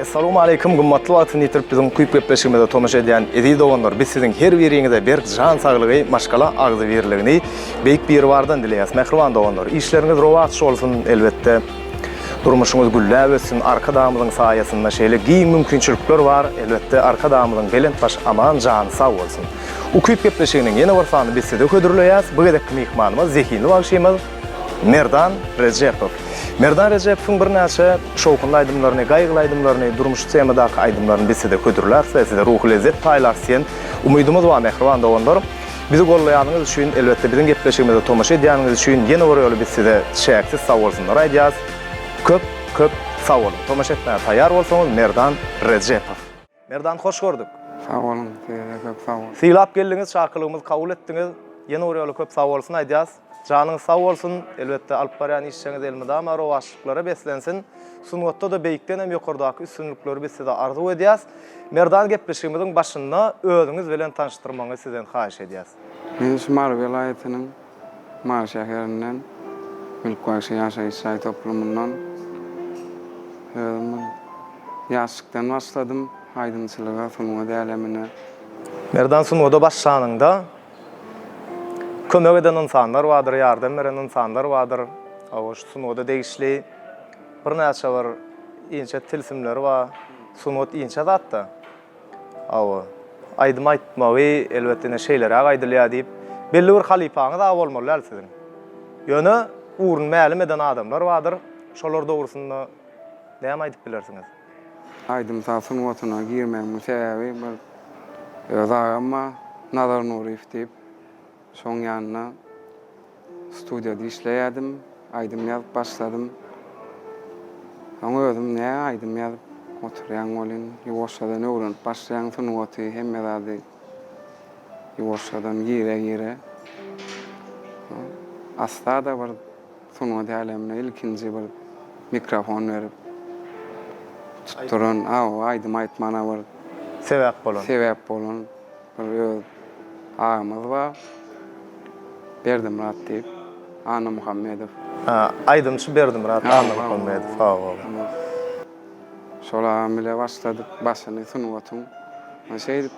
Assalamu alaikum, gümmatly wagtyny ýitirip biziň kuýup gepleşigimizde tomaşa edýän edi doganlar. Biz siziň her biriňize bir jan saglygy, maşgala agzy berligini beýik bir bardan dileýäs. Mehriban doganlar, işleriniz rowat bolsun elbetde. Durmuşyňyz güllä ötsin, arka damylyň saýasynda şeýle giň mümkinçilikler bar. Elbetde arka damylyň belent baş aman jany sag bolsun. U kuýup gepleşiginiň ýene bir sany biz size ködürleýäs. Bu gedek mehmanymyz zehini bagşymyz Merdan Recepov. Merdan Recepow'un bir näçe şowkunly aýdymlaryny, gaýgyly aýdymlaryny, durmuş temadaky aýdymlaryny biz size ködürler, size ruh lezzet paýlarsyň. Umydymyz bar mehriban doganlar. Bizi gollaýanyňyz üçin elbetde biziň gepleşigimizde tomaşa edýäniňiz üçin ýene bir ýoly biz size şäksiz sag bolsunlar aýdýas. Köp sag bolun. Tomaşa etmäge taýýar bolsaňyz Merdan Recepov. Merdan hoş gördük. Sag bolun, köp sag bolun. Syýlap geldiňiz, şakylygymyzy kabul etdiňiz. Ýene bir ýoly köp sag bolsun aýdýas. Janyňyz sag bolsun, elbetde alyp barýan işçiňiz elmydama rowaşlyklara beslensin. Sungatda da beýikden hem ýokardaky üstünlikleri biz size arzu edýäs. Merdan gepleşigimiziň başynda özüňiz bilen tanışdyrmaňyzy sizden haýyş edýäs. Men Şumar welaýatynyň Mar şäherinden Mülkbaşy ýaşaýyş toplumundan ýaşlykdan başladym, aýdymçylyga, sunuga dälemine. Merdan sunuda başlanyňda kömek eden insanlar vardır, yardım veren insanlar vardır. O sunuda degişli bir näçe bir inçe tilsimleri var. Sunut inçe zatda. O aýdym aýtmagy elbetde şeýlere aýdylýar diýip belli bir halipaňyz da bolmaly siziň. Ýöne urun mälim eden adamlar vardır. Şolar dogrusunda näme aýdyp bilersiňiz? Aýdym sunugatyna girmegiň sebäbi bir özagama Nazar Nuriýew diýip şoň ýanyna studiýada işleýärdim, aýdym ýazyp başladym. Ama özüm näme aýdym ýazyp oturýan bolyn, ýuwaşadan öwrenip başlaýan sunugaty hemme zady ýuwaşadan gire. Asla da bir sunuga dälemine ilkinji bir mikrofon berip tutduran, aýdym aýtmana bir sebäp bolan bir ağamyz bar. Berdim Murat diýip, Ana Muhammedow. Aýdymçy Berdim Murat, Ana Muhammedow. Şolar bile başladyk, başyny sunugatyň. Şeýdi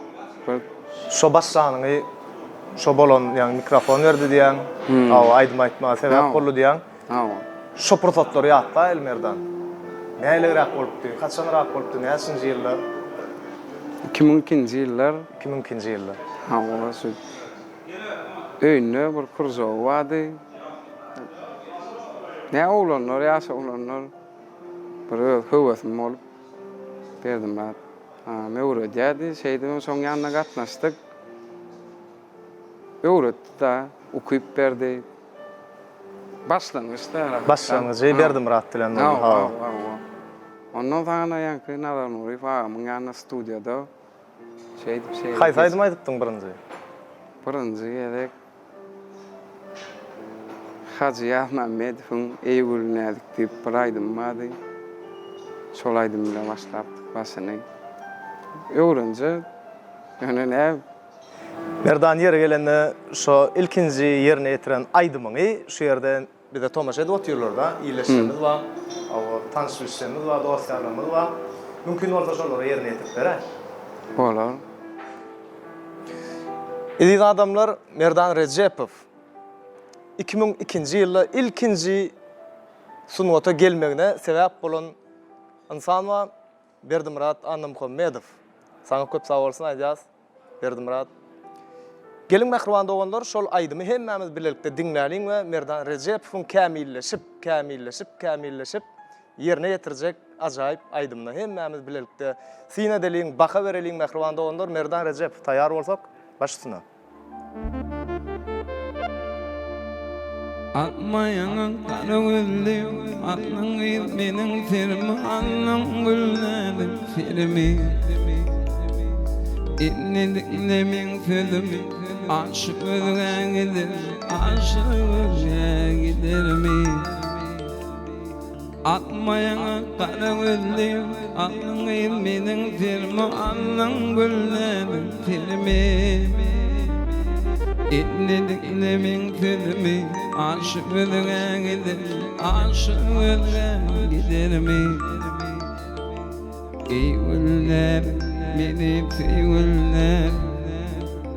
bir şo başlanyňy şo bolan ýa mikrofon berdi diýen, aýdym aýtmaga sebäp boldy diýen. Şo prototlary ýatda Elmerdan. Nälerak bolupdy? Kaçanrak bolupdy? Näçinji ýyllar? 2002-nji ýyllar. 2002-nji ýyllar. Şu öýünde bir kurjow bardy. Ne oğlanlar, ýaşa oğlanlar bir höwesim bolup berdim ben. Öwredýärdi, şeýdem şoň ýanyna gatnaşdyk. Öwretdi da, okuýup berdi. Başlangyjy Berdim Murat bilen. Ondan sonra ýa-ni Nazar Nuriýew agamyň ýanyna studiýada şeýdi. Haýsy aýdym aýdypdyň birinji? Birinji gerek Hacı Ahmedowyň Eýgülnäzik diýip bir aýdym bardy. Şol aýdym bilen başlapdyk başyny. Öwrenji, ýöne Merdan ýere gelende şo ilkinji ýerine ýetiren aýdymyňy şu ýerden bir de tomaşa edip oturýarlar da, iýleşýärmiz bar, tanışyşlarymyz bar, dostlarymyz bar. Mümkin bolsa şolary ýerine ýetip berer. bolar. Ediz adamlar Merdan Recepov 2002-nji ýylda ilkinji sunugata gelmegine sebäp bolan insan bar Berdim Murat Ana Muhammedow. Saňa köp sag bolsun aýdýas Berdim Murat. Gelin mehriban doganlar şol aýdymy hemmemiz bilelikde diňläliň we Merdan Recepow'un kämilleşip ýerine ýetirjek ajaýyp aýdymny hemmemiz bilelikde syna deliň, baka bereliň mehriban doganlar Merdan Recepov taýýar bolsak başlasyna. Atmayan kara gözlü, aklın meniň firmanam güllerim firmi. İnnelikle men sözümü, aşık özüne gider, aşık özüne gider mi? Atmayan kara gözlü, aklın meniň firmanam güllerim firmi. İnnelikle men sözümü, aşık özüne gider, aşık özüne gider mi? He will never minute he will never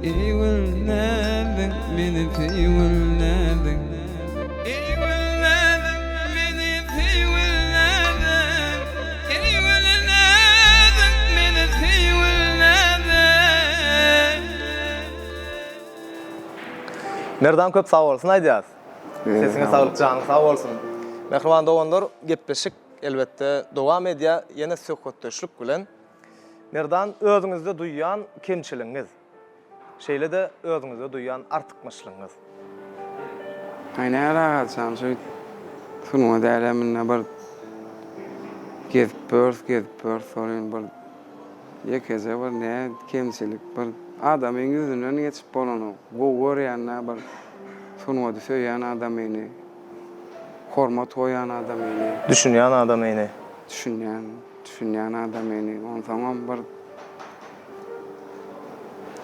he will never minute he will never he will never minute he will never he will never minute he will never. Merdan köp sağ olsun aýdýas. Sesine sağlık, canı sağ olsun. Mehriban doganlar gepleşik elbette dowam edýär. Ýene söhbetdeşlik bilen Merdan özüňizde duýýan kemçiligiňiz. Şeýle de özüňizde duýýan artykmyşlygyňyz. Aynen rahatsan şu sunma däleminne bir gezip börs sorun bir yekeze bir ne kemçilik bir adamyň ýüzünden geçip bolany. Bu görýänler bir sunma söýýän adamyny hormat goýan adamyny Düşünýän adamyny. düşünýän adamyny onsoň bir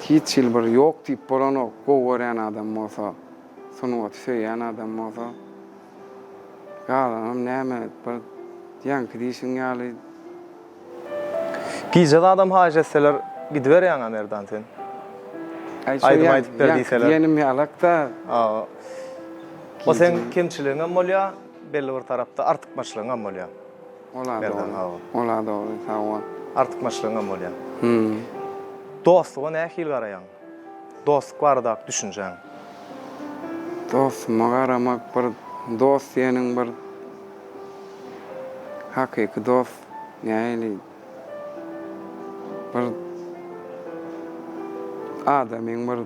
hiç bir ýok diýip bolany görýän adam bolsa sunma söýýän adam bolsa galanam näme bir ýanky diýişiň ýaly Gije adam haja etseler gidiberýän Merdan sen. Aýdym aýdyp berdiýseler. Ýenim ýalakda O sen kemçiligiň bolýa, belli bir tarapda artykmaçlygyň bolýa. Ola dogry, sağ ol. Artykmaçlygyň bolýa. Dostluğa nähil garaýan? Dostluk bardak düşünjäň. Dostuma garamak bir dost ýenin bir hakyky dost näili bir adamyň bir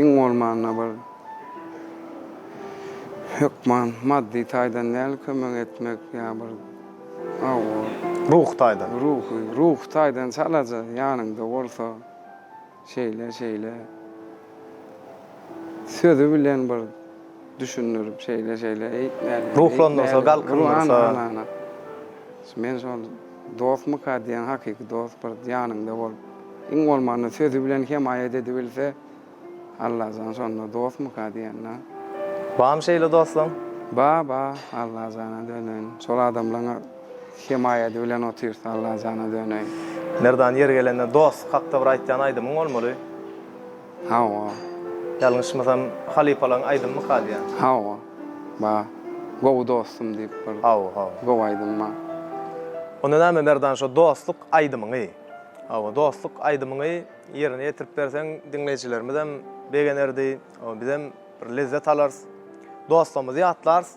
iň bolmanyna bir hükman maddi taýdan näl kömek etmek ýa bir Ruh taýdan. Ruh taýdan salaja ýanynda bolsa şeýle sözü bilen bir düşünürüp şeýle eýtmäli. Ruhlanyrsa, galkynyrsa. Men şol dostmy kadýan hakyky dost bir ýanynda bolup iň bolmanyny sözü bilen hemaýa edip bilse Allah zan şonda dostmy kadýanna. Bam şeýle dostlaň? Ba Allah zana dönen. Şol adamlaryň hemaýa edip bilen otursa Allah zana dönen. Nerdan yer gelende dost hakda bir aýtýan aýdymyň bolmaly? Hawa. Ýalňyşmasam halipalaň aýdymmy kadýan? Hawa. Ba gow dostum diýip bir. Hawa. Gow aýdymma. Onda näme Merdan şo dostluk aýdymyňy? Hawa dostluk aýdymyňy ýerine ýetirip berseň dinleýijilerimizem begenerdi, bizem bir lezzet alars. Dostumyzy ýatlars.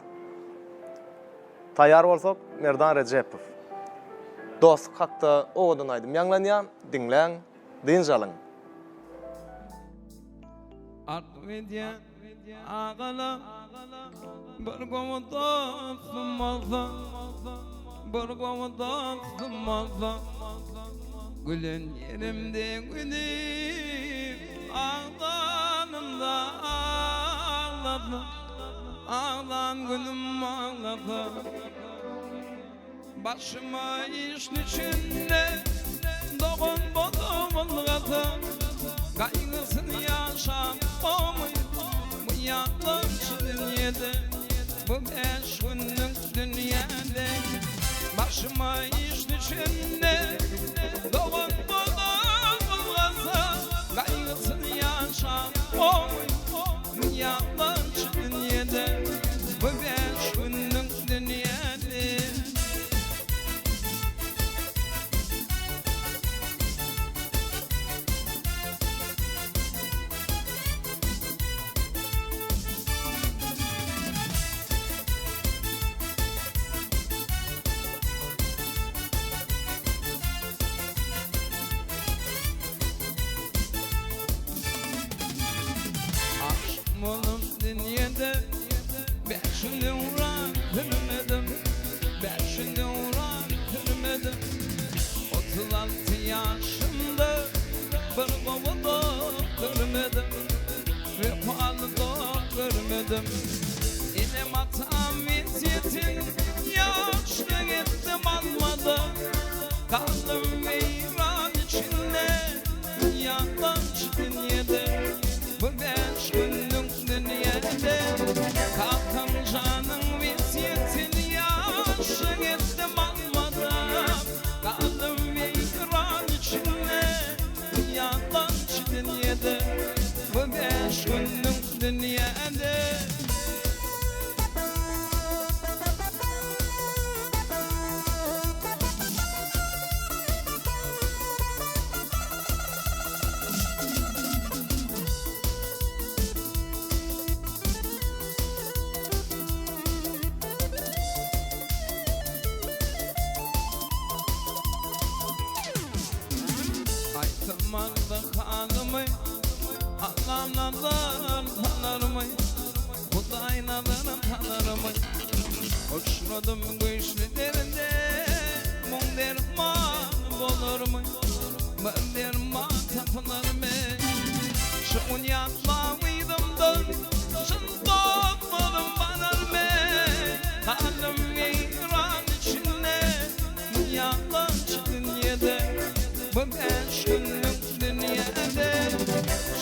Taýýar bolsak Merdan Rejepow. Dostluk hakda owadan aýdym. Ýanglanýar, dinleň, dinjalyň. Artmedya ağala bir gomuda sımazda bir gomuda sımazda gülen yerimde gülüm ağlanımda ağladı ağlan gülüm ağladı başıma iş içinde doğun bozumun gazı kaygısını yaşam bu yanlış dünyada bu 5 günlük dünyada başıma iş içinde doğun bozumun gazı kaygısını yaşam bu yanlış dünyada bu 5 günlük dünyada. Molum dünyada beşinde uğran kırmadım beşinde uğran kırmadım 36 yaşımda bir kovuda kırmadım vefalı da kırmadım İlim atam vizyetin yaşlı gittim almadı kaldım veyran içinde yanlış dünyada bu 5 günlük dünyada kalktım canım vizyetin yaşı gittim almadım kaldım Hudaynadan tanırmay, Hudaynadan tanırmay. Hoşladım güçlülerinde, Mum derman bolurmay, Mum derman tapınırmay. Şun yanmağıydım da, Şun doğmadım banırmay. Halim İran içinde, Yalan dünyada, Bu beş günlük dünyada.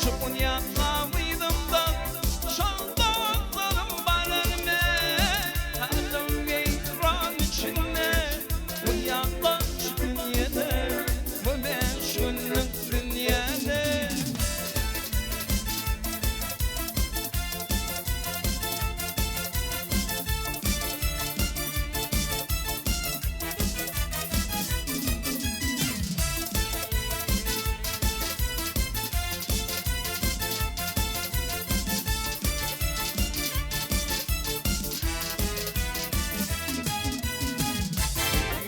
Şun yanmağıydım da, Şun doğmadım banırmay. Halim İran içinde, Yalan dünyada, Bu beş günlük dünyada.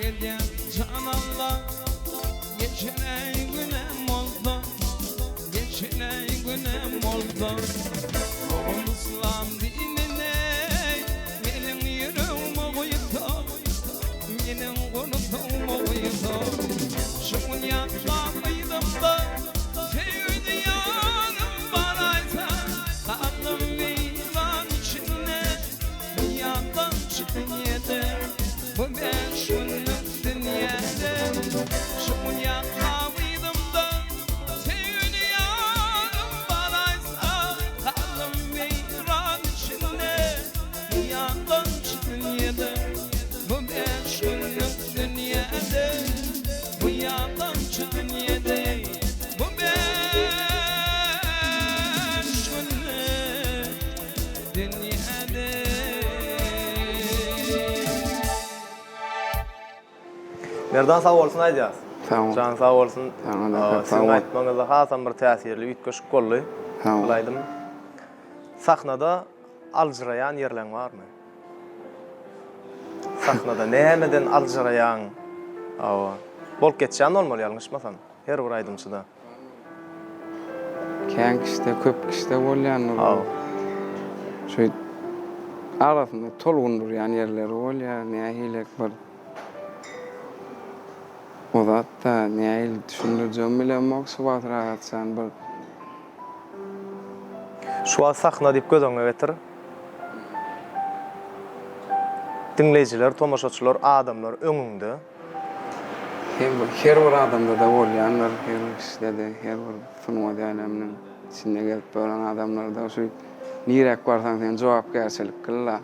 Giden can Allah, geçen günem oldu, geçen günem oldu. O İslam dinine benim yüreğimi koydu, benim kurutumu koydu. Şun yanmağıydım da, sevdi yanım baraysa, kaldım iman içinde, yalan dünyada, bu beş günlük dünyada. Şun yanmağıydım da, sevdi yanım baraysa, kaldım iman içinde, yalan dünyada, bu beş günlük dünyada, bu yalan dünyada, bu beş günlük dünyada. Merdan sağ olsun aýdýas. Tamam. Can sağ olsun. Tamam, Sizin aýtmaňyzda hasam bir täsirli üýtgeşik boldy. Tamam. Bilaýdym. Sahnada aljyraýan ýerleň barmy? Sahnada nämeden aljyraýan? Awa. Bolup geçýän bolmaly ýalňyşmasam. Her bir aýdymçyda. Kän kişide, köp kişide bolýan. Awa. Şu arasında tolgundur yani yerleri bolýar, nähilek bir. O da nähil düşündirjem bilen maksubat rahatsan bir. Şu an sahna diýip gözüňe getir. Dinleýijiler, tomaşaçylar, adamlar öňüňde. Her bir adamda da bolýanlar, her bir kişide de, her bir funwady aleminiň içinde gelip bolan adamlarda şu nirek barsaň sen jogapkärçilik kılla.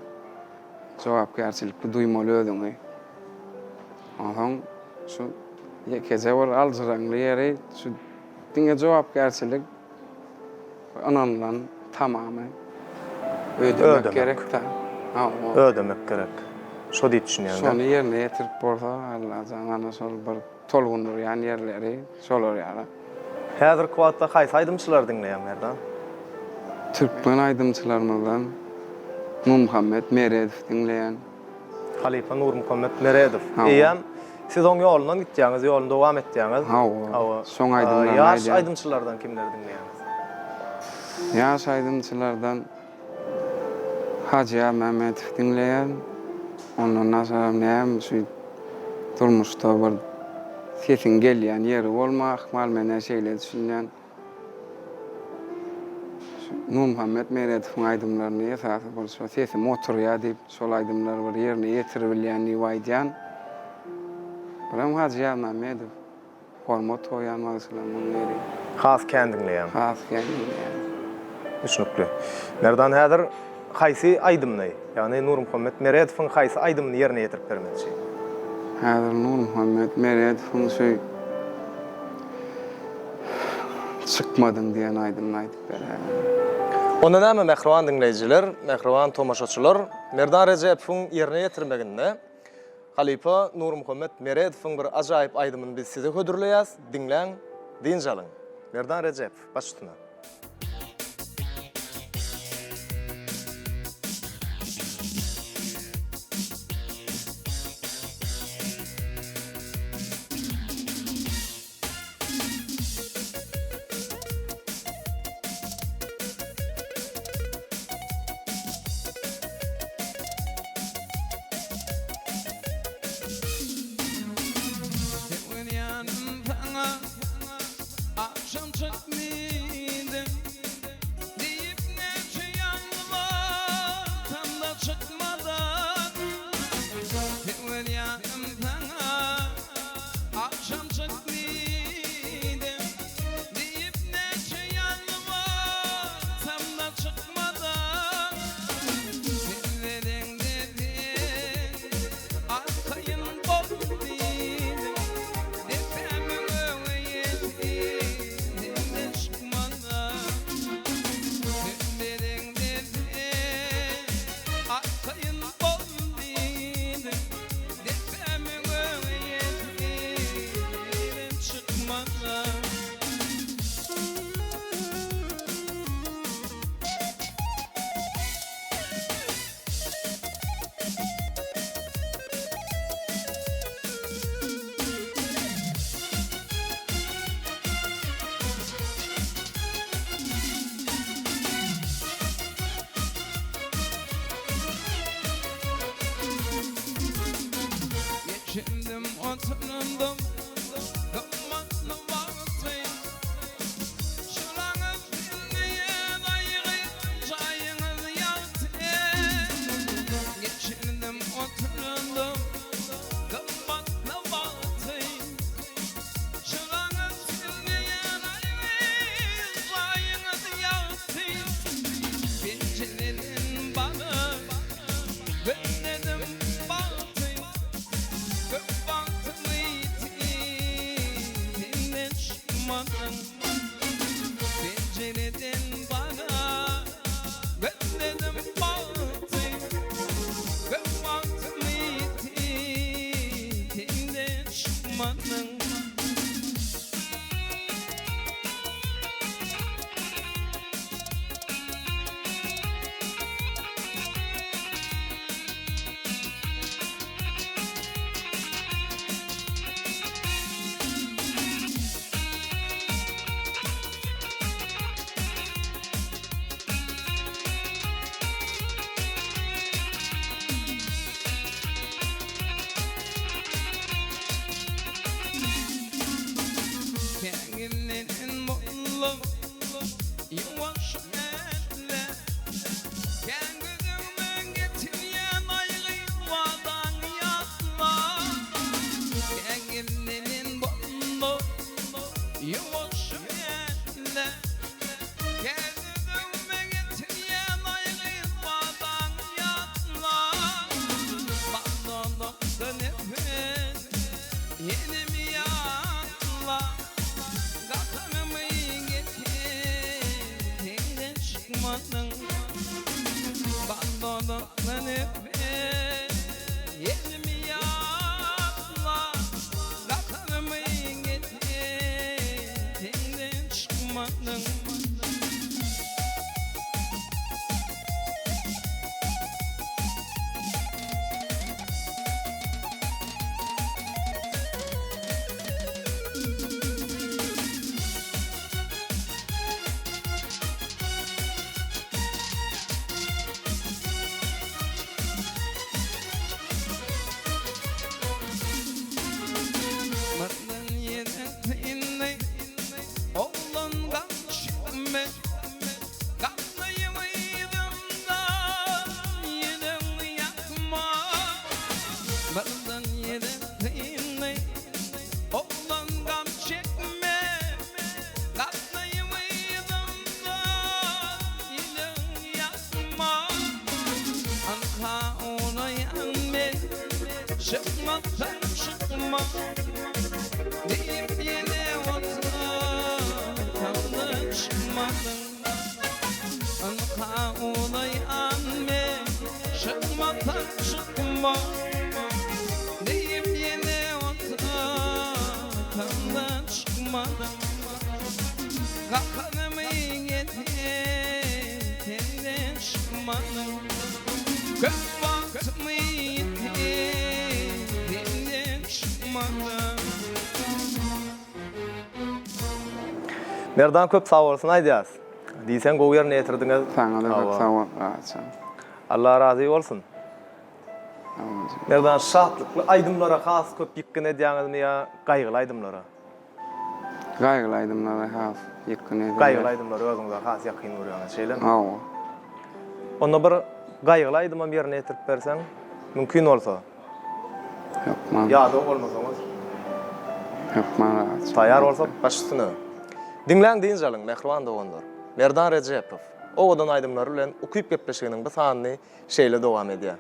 Jogapkärçilikli duýmaly özüňi. Oňa şu keze bir aljyraňly ýeri şu diňe jogapkärçilik ananlan tamamy ödemek gerek ta. Ödemek gerek. Şo diýip düşünýär. Şonu yerine ýetirip bolsa Allah jaňana şol bir tolgundur ýani ýerleri şolar ýaly. Häzir kwatda haýsy aýdymçylar dinleýän Merdan? Türkmen aýdymçylarymyzdan Nur Muhammed Meredow dinleýän. Halifa Nur Muhammed Meredow. Ha. Eýem siz oň ýolundan gitýäňiz, ýolunda dowam etýäňiz. Hawa. Soň aýdymlar Ýaş aýdymçylardan kimler dinleýäňiz? Ýaş aýdymçylardan Hacı Mehmetow dinleýän. Ondan sonra näme şu durmuşda bir sesin gelýän ýeri bolmak, mal mene şeýle düşünýän. Nur Muhammed Meredowyň aýdymlaryny esasy bolsa sesi motor ýa diýip şol aýdymlar bir ýerine ýetirbilýän ýaýdýan. Biram Hacı Mehmetow hormat hoýan masalanyn ýeri. Has kendinleýän. Has kendinleýän. Düşünükli. Merdan häzir haýsy aýdymny, ýani Nur Muhammed Meredowyň haýsy aýdymny ýerine ýetirip bermekçi? Häzir Nur Muhammed Meredowyň şu çıkmadın diýen aýdymny aýdyp berýär. Onda näme mehriban dinleýijiler, mehriban tomaşaçylar, Merdan Rejepowyň ýerine ýetirmeginde Halifa Nur Muhammed Meredowyň bir ajaýyp aýdymyny biz size hödürleýäs, dinleň, dinjalyň. Merdan Rejepow, baş tutma. Feryanım sana akşam çıktıydım deyip neçe yalvarsam da çıkmadan Dillerin dedin arkayın bozduydım Depremin öğüyetinden çıkmadan Dillerin dedin arkayın bozduydım Depremin öğüyetinden çıkmadan Geçindim oturundum Kımmatlı vaktayım Şuranız dinleyen ayrı Çayınız yaltın Geçindim oturundum Kımmatlı vaktayım Şuranız dinleyen ayrı Çayınız yaltın Bincilerin bana Gönledim baktayım Gök baktım itinden çıkmadan Pencereden bana Gönledim baktım Gök baktım itinden çıkmadan Kendinin mutlu yuvaş etle Kendinin getiryen ayrı yuvadan yatma Kendinin mutlu yuvaş etle Kendinin getiryen ayrı yuvadan yatma Bandolukta nefes yeni mi yatla Kakanımı getirdiğinden çıkmadın Bandolukla nefes yeni mi yatla Kakanımı getirdiğinden çıkmadın Mardın yedeğinde oğlan kaçırma Kaplayım yedimden yedim yakma Mardın yedeğinde oğlan kaçırma Kaplayım yedimden yedim yakma Anka ona yanme Çıkmaktan çıkma Deyip yine ortadan çıkmadın Anka ona yanme Çıkmaktan çıkma Deyip yine ortadan çıkmadın Kakanımı getirdiğinden çıkmadın Gök baktımı itinden çıkmadın Merdan köp sağ olsun aýdýas. Diýsen gowy ýerine ýetirdiňiz. Sana da çok sağ ol. Aça. Allah razı bolsun. Merdan şahtlıkly aýdymlara has köp ýykyn edýäňizmi ýa gaýgyly aýdymlara? Gaýgyly aýdymlara has ýykyn edýär. Gaýgyly aýdymlara özüňize has ýakyn görýäňiz şeýlemi? Awa. Onda bir gaýgyly aýdyma ýerine ýetirip berseň, mümkin bolsa. Yapman. Ýa-da bolmasaňyz. Yapman. Taýýar bolsa başysyny. Dinläň diýin jalyň mehriban doganlar. Merdan Rejepow. Owadan aýdymlary bilen ukyp gepleşiginiň bu sanyny şeýle dowam edýär.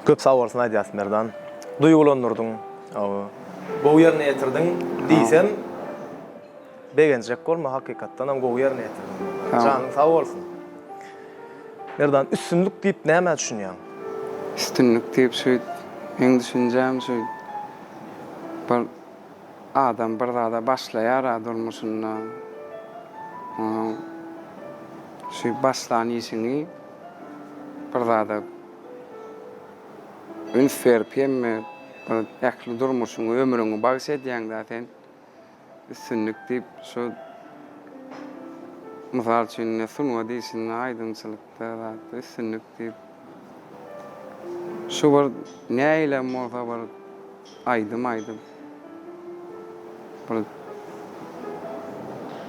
Köp sağ bolsun aýdýas Merdan. Duýgulandyrdyň. Bu ýerine ýetirdiň diýsem begenjek bolma hakykatdan hem bu ýerine ýetirdiň. Janyň sağ bolsun. Merdan üstünlük diýip näme düşünýäň? Üstünlük diýip şu en düşünjäm şu bir adam bir zada başlaýar durmuşynda. Şu başlan işini bir zada üns verip hemme ýakly durmuşyň ömrüňi bags edýäň-da sen üstünlük diýip şu misal üçin sunuwa diýsin aýdymçylykda üstünlük diýip şu bir näile bolsa bir aýdym bir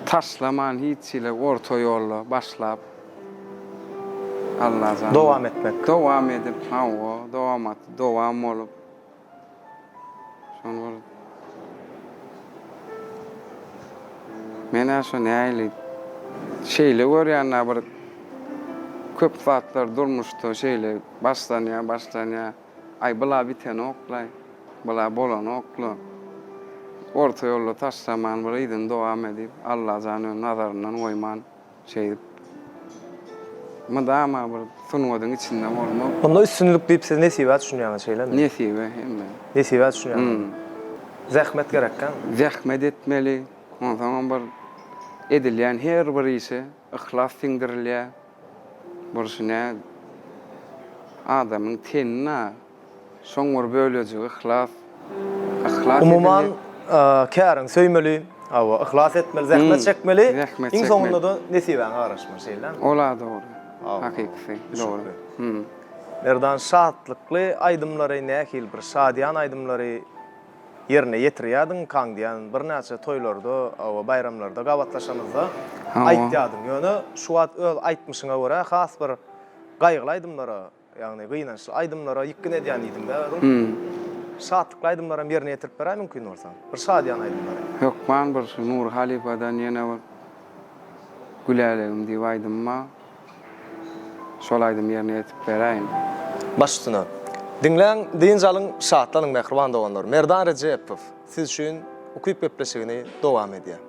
taşlaman hiç ile orta ýolla başlap Allah zan. Dowam etmek. Dowam edip, dowam olup. Şonu mena şu näili şeýle görýän bir köp zatlar durmuşdy, şeýle başlanýa. Ay bula biten oklay, bula bolan okla. orta yolda taşlaman bir idin dowam edip Allah janyň nazaryndan goýman şeýdip. Madama bir sunwadyn içinde bolmak. Onda üstünlük diýip siz nesibat düşünýäňiz şeýle mi? Nesibe hemme. Nesibat düşünýäňiz. Zähmet gerekken. Zähmet etmeli. Ondan soň bir edilýän her bir işe ihlas siňdirilýär. Burşuna adamyň tenine soňur bölejik ihlas. Umuman käriň söýmeli, ihlas etmeli, zähmet çekmeli. Zähmet Iň çekmeli. soňunda da nesiben garaşma şeýle. Ola dogry. Hakykysy dogry. Nerdan şatlykly aýdymlary nähil bir şadyan aýdymlary yerine ýetirýädiň kaň diýen bir näçe toýlarda, bayramlarda gawatlaşamyzda aýtýadym. Ýöne şu wagt öz aýtmışyňa görä has bir gaýgyly aýdymlara, ýagny gynançly aýdymlara ýykyn edýän idim da. Şatlykly aýdymlara yerine ýetirip berä mümkin bolsa. Bir şadyan aýdymlary. Yok man bir Nur Halifadan ýene bir gülälegim diýip aýdymma. Şol aýdym yerine ýetip beräýin. Başyna. Dinleň diýinjalyň şatlanyň mehriban doganlar. Merdan Rejepow siz üçin okuyup gepleşigini dowam edýär.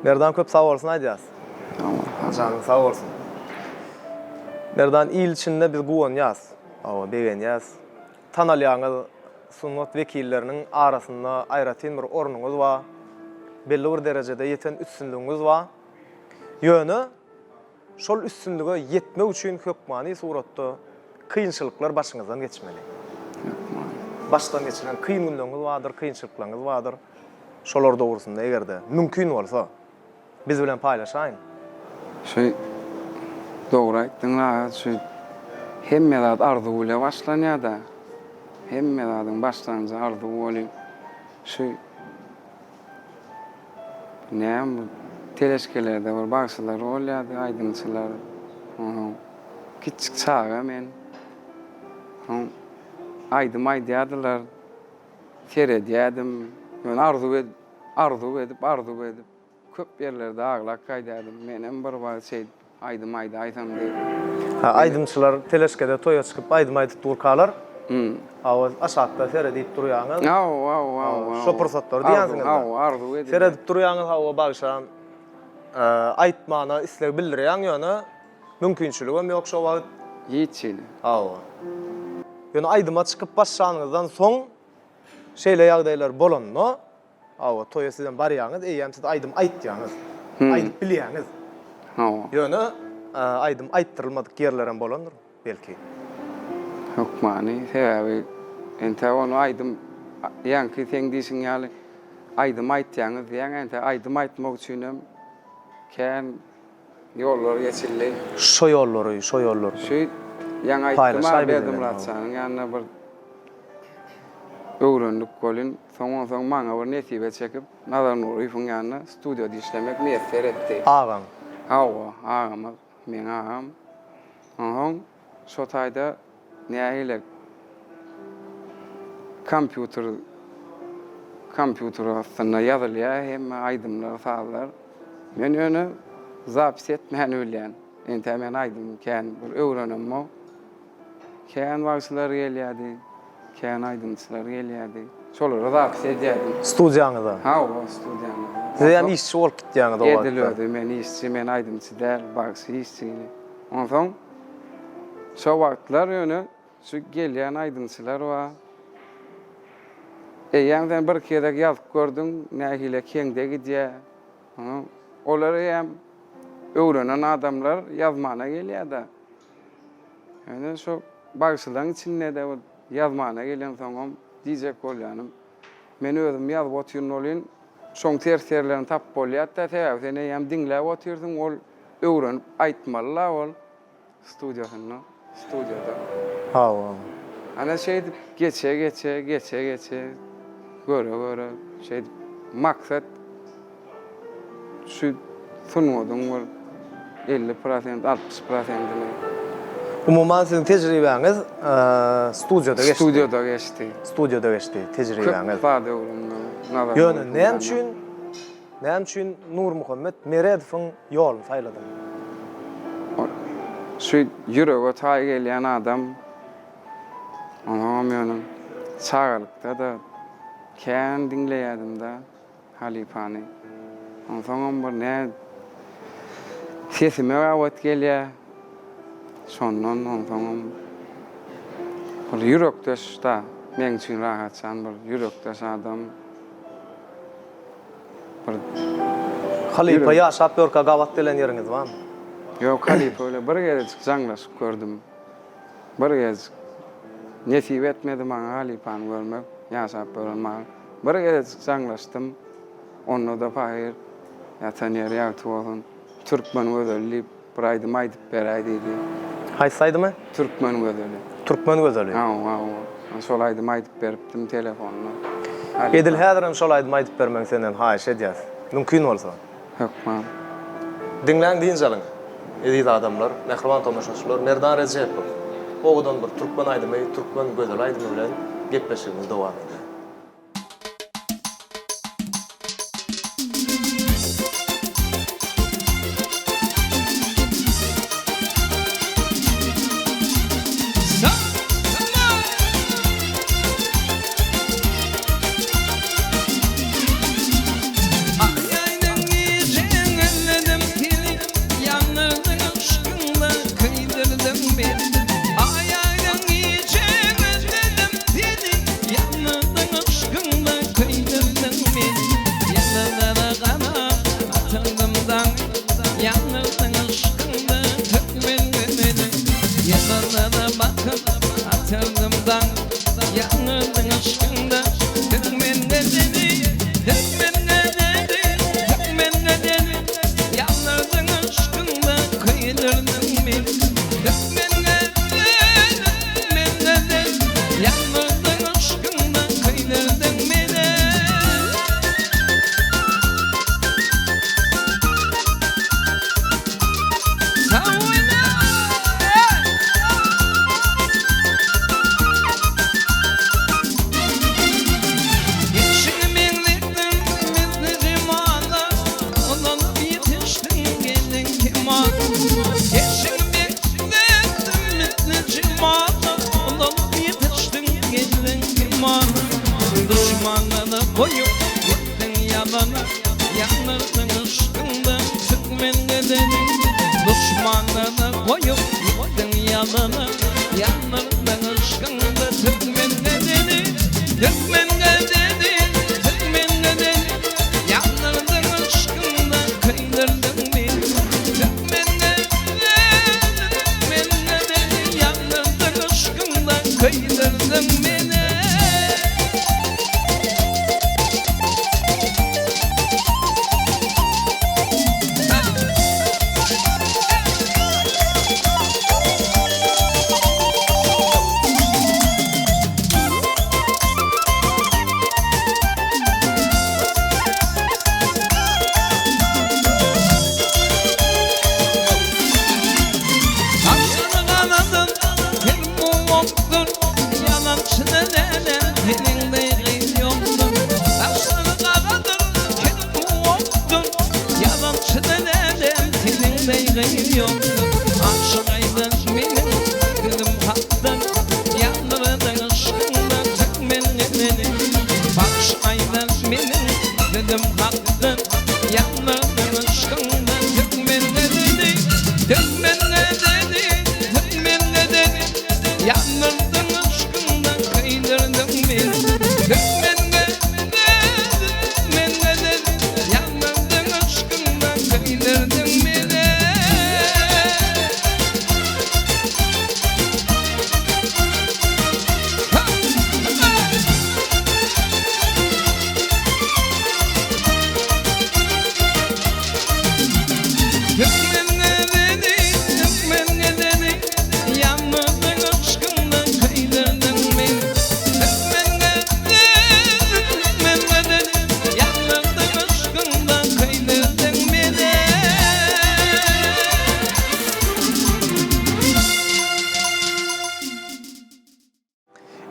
Merdan köp sağ bolsun aýdýas. Janyň sağ bolsun. Merdan il içinde biz gowanýas, begenýas. Tanalýaňyz sunnat wekilleriniň arasynda aýratyn bir ornuňyz bar. Belli bir derejede ýeten üstünlüğüňiz bar. Ýöne şol üstünlüge ýetmek üçin köpmany suratda kynçylyklar başyňyzdan geçmeli. Başdan geçiren kyn günleriňiz bardyr, kynçylyklaryňyz bardyr. Şolar dogrusynda egerde mümkin bolsa biz bilen paýlaşaýyn. Şey dogry aýtdyňlar, şu hemme zat arzu ile başlanýar da. Hemme zatyň başlanjy arzu boly. Şu näme bu teleşkelerde var, bagşylar bolýardy, aýdymçylar. Kiçik çağa men. Aýdym-aýdýardylar. Teredýärdim. Men arzu edip köp ýerlerde aglak gaýdardym. Menem bir wagt şey aýdym-aýdy aýsam diýip. Ha, aýdymçylar teleşkede toýa çykyp aýdym-aýdyp durkalar. Awa aşakda seredip durýaňyz. Şo pursatlar diýersiňiz. Arzu edip. Seredip durýaňyz hawa bagşan aýtmana isleg bildirýän ýöne mümkinçiligim ýok şo wagt. Ýetçili. Awa. Ýöne aýdyma çykyp başlaňyzdan soň şeýle ýagdaýlar bolanno. Awa toýa sizden barýaňyz, eýem siz aýdym aýtýaňyz. Aýdyp bilýäňiz. Ýöne aýdym aýttyrylmadyk ýerlerem bolandyr belki. Yok mani, sebebi ente onu aýdym ýanky sen diýsiň ýaly aýdym aýtýaňyz diýen ente aýdym aýtmak üçinem kän ýollar geçildi. Şo ýollary. Şu ýan aýtdyma berdim ratsanyň ýanyna bir öwrendik bolyn, soň maňa bir nesibe çekip Nazar Nuryýewiň ýanyna studioda işlemek meýesser etdi. Ağam. Ağam, men ağam. Şo taýda nähile kompýuter aslında ýazylýar hem aýdymlar sağlar. Men ýöne zapis etmän ölýän. Ente men aýdym kän bir öwrenimmi? Kän wagtlar gelýärdi. Kän aýdymçylar gelýärdi. Şolary zapis edýärdim. Studiýaňyzda. Studiýamda. Siz hem işçi bolup gitýäňiz o wagtda. Edilýärdi, men işçi, men aýdymçy däl, bagşy işçi. Onsoň şo wagtlar ýöne şu gelýän aýdymçylar bar. Ýa-da bir kere ýazyp gördüm, nähile kengde gidýär. Olary hem öwrenen adamlar ýazmana gelýär-de. Ýöne şo bagşylaryň içinde de ýazmana gelen soňam diýjek bolýanym. Men özüm ýazyp otyryn bolyn, şoň terserlerini tap bolýar-da, seni hem diňläp otyrdyň, ol öwrenip aýtmalylar ol studiyada. Ana şeydi geçe göre şey maksat şu sunmadyň bir 50% 60%'ni. Umuman sizin tecrübeňiz Studiyada geçti. Studiyada geçti tecrübeňiz. Köp bada öwrendim. Ýöne näme üçin Nur Muhammed Meredowyň ýoluny saýlady? Şu ýürege taý gelýän adam ýöne çağalykda da kän dinleýärdim da Halipany. Onsoň bir nä sesime awat gelýär. Şondan onsoň bir ýürekdeş da men üçin rahatçan bir ýürekdeş adam. Halipa ýaşap ýörkä gawat delen ýeriňiz barmy? Yok Halipa öyle bir kere janlaşyp gördüm. Bir kere nesip etmedi maňa Halipany görmek, ýaşap görmek. Bir kere janlaşdym. Onu da paýyr ýatan ýer ýagtyň. Türkmen gözeli bir aýdym aýdyp beräýdi diýdi. Haýsy aýdymy? Türkmen gözeli. Türkmen gözeli. Şol aýdym aýdyp beripdim telefonyna. Edil häzirem şol aýdym aýdyp bermek senden haýyş edýär. Mümkin bolsa. Hökman. Dinleň diýinjalyň. Edil adamlar, mehriban tomaşaçylar, Merdan Rejepow. Oğudan bir Türkmen aýdymy, Türkmen gözeli aýdymy bilen gepleşigimiz dowam. koyup gittin yalana, yanırdın aşkından tükmen edenin. Düşmanına koyup gittin yalana, yanırdın aşkından tükmen edenin. Tükmen edenin, tükmen edenin, yanırdın aşkından kıydırdın beni. Tükmen edenin, yanırdın aşkından kıydırdın beni.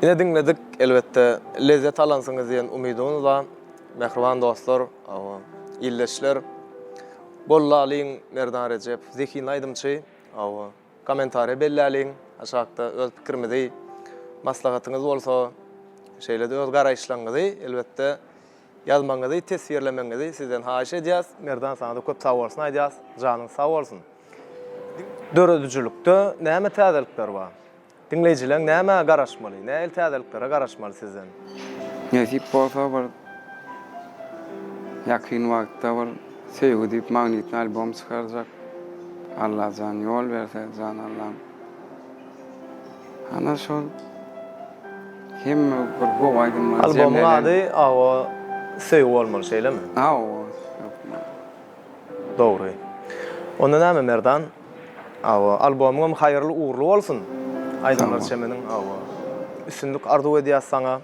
Yine dinledik, elbette lezzet alansınız diyen umidumuz var. Mehriban dostlar, illeşler. Bolla alayın Merdan Recep, Zeki Naydımçı, komentari belli alayın. Aşağıda öz fikirimizi, maslahatınız olsa, şeyle de öz garayışlarınızı, elbette yazmanızı, tesvirlemenizi sizden haş edeceğiz. Merdan sana da köp sağ olsun edeceğiz, canın sağ olsun. Dörödücülükte näme täzelikler var? Dinleyiciler näme garaşmaly, näme täzeliklere garaşmaly sizden? Nesip bolsa bir yakın wagtda bir sevgi dip magnit album çıkaracak. Allah can yol verse, can Allah'ım. Ana şol hem bir bu aydınlar Albomun adı sevgi olmalı şeyle mi? Doğru. Onda näme Merdan? Albomum hayırlı uğurlu olsun. Aydınlar Çemen'in üstünlük arzu edýär sana.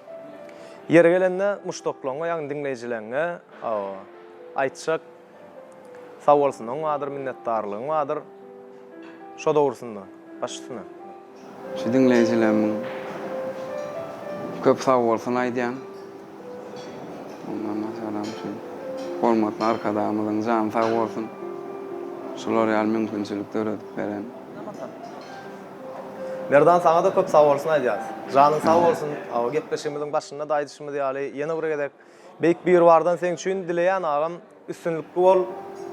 Yer gelende muştoklaňa ýa dinleýijilerine aýtjak sag bolsunlar, wadyr minnetdarlygyň wadyr. Şo dogrusyna, başysyna. Şu dinleýijilerimiň köp sag bolsun aýdýan. Ondan masalan şu hormatly arkadaşymyzyň jany sag bolsun. Şolar ýaly mümkinçilikler ödüp beren. Merdan sana da köp sağ olsun aýdýas. Janyň sağ bolsun. Gepleşigimiziň başynda da aýdyşymyz ýaly ýene bir gedek beýik bir wardan sen üçin dileýän agam üstünlikli bol.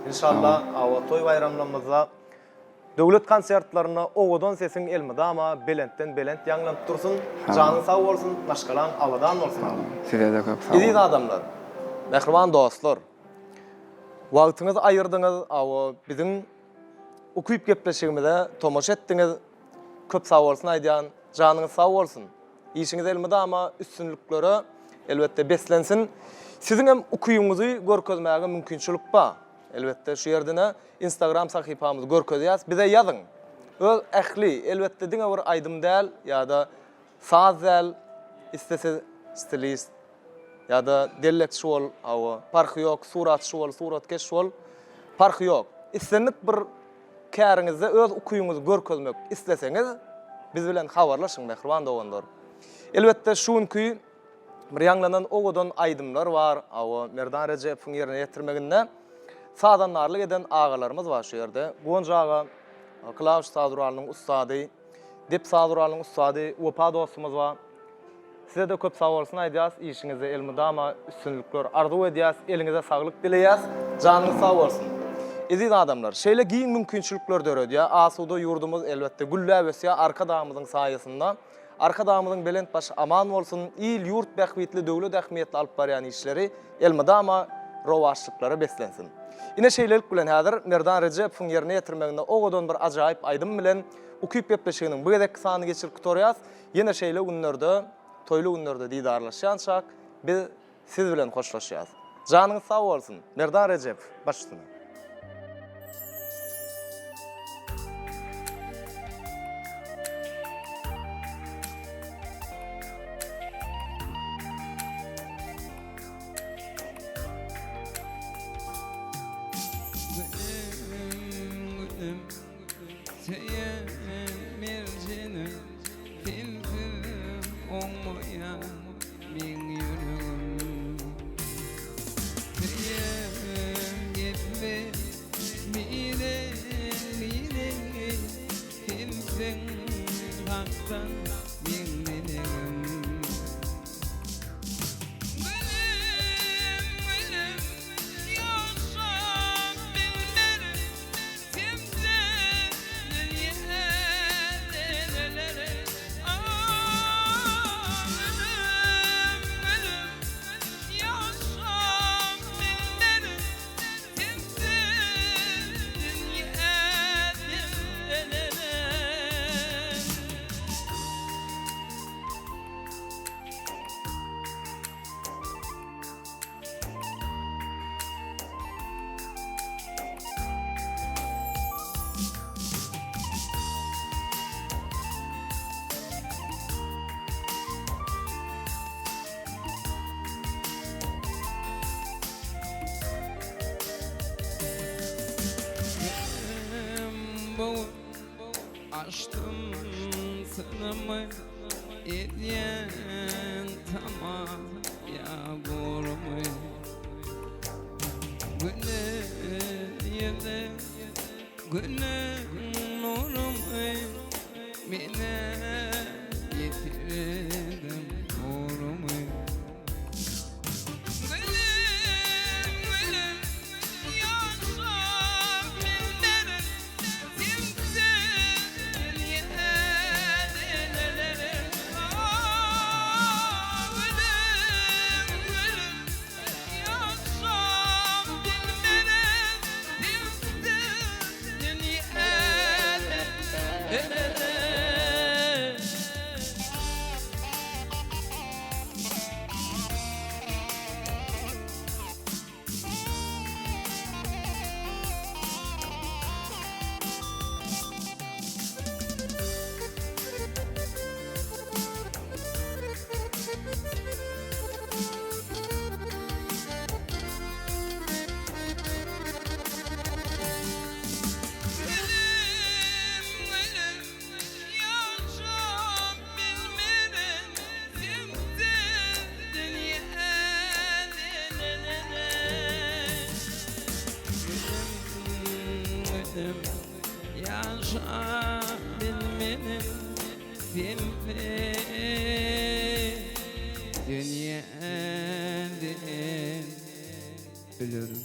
İnşallah toy bayramlarymyzda döwlet konsertlaryna owadan sesin elmede ama belentden belent ýanglanyp dursun. Janyň sağ bolsun, başgalaň awadan bolsun. Size de köp sağ Aziz adamlar, mehriban dostlar. Wagtyňyzy aýyrdyňyz, biziň okuyup gepleşigimizde tomaşa etdiňiz. Köp sağ olsun aýdýan, janyňyz sağ bolsun. İşiňiz elmede ama üstünliklere elbette beslensin. Siziň hem ukuyuňyzy görkezmäge mümkinçilik bar. Elbette şu ýerde Instagram sahypamyzy görkezýäs, bize ýazyň. Öz ähli, elbette diňe bir aýdym däl ýa-da saz däl, istese stilist ýa-da dellekçi bol, parky ýok, suratçy bol, suratkeş bol, parky ýok. Istenip bir käriňizde öz ukuyuňyzy görkezmek isteseňiz, biz bilen habarlaşyň mehriban doganlar. Elbette şuňky bir ýanglanan owadan aýdymlar bar, Merdan Rejepiň ýerine ýetirmeginde sadanlarlyk eden agalarymyz bar şu ýerde. Gonja aga, Klaus Saduralyň ustady, Dep Saduralyň ustady, Opa dostumyz bar. Size de köp sağ bolsun aýdýas, işiňizde elmydama üstünlükler arzu edýäs, eliňize saglyk dileýäs, janyňyz sağ bolsun. Eziz adamlar, şeýle giň mümkinçilikler döredýär. Asuda ýurdumuz elbetde güllä ösýär arka dağımyzyň saýasynda. Arka dağımyzyň belent baş aman bolsun, il ýurt bähwitli döwlet ähmiýetli alyp barýan işleri elmydama rowaşlyklary beslensin. Ine şeýlelik bilen häzir Merdan Rejepowyň ýerine ýetirmeginde ogadon bir ajaýyp aýdym bilen ukyp ýepleşiginiň bu gedek sany geçirip tutarýas. Ýene şeýle günlerde, toýly günlerde diýdarlaşýançak biz siz bilen hoşlaşýas. Janyňyz sag bolsun. Merdan Rejepow başlygyna. Açtım sınımı etyen tamam yağmurumu günün nurumu mine getirdim nurumu Yaşa bilmedim filmde dünyada ölürüm.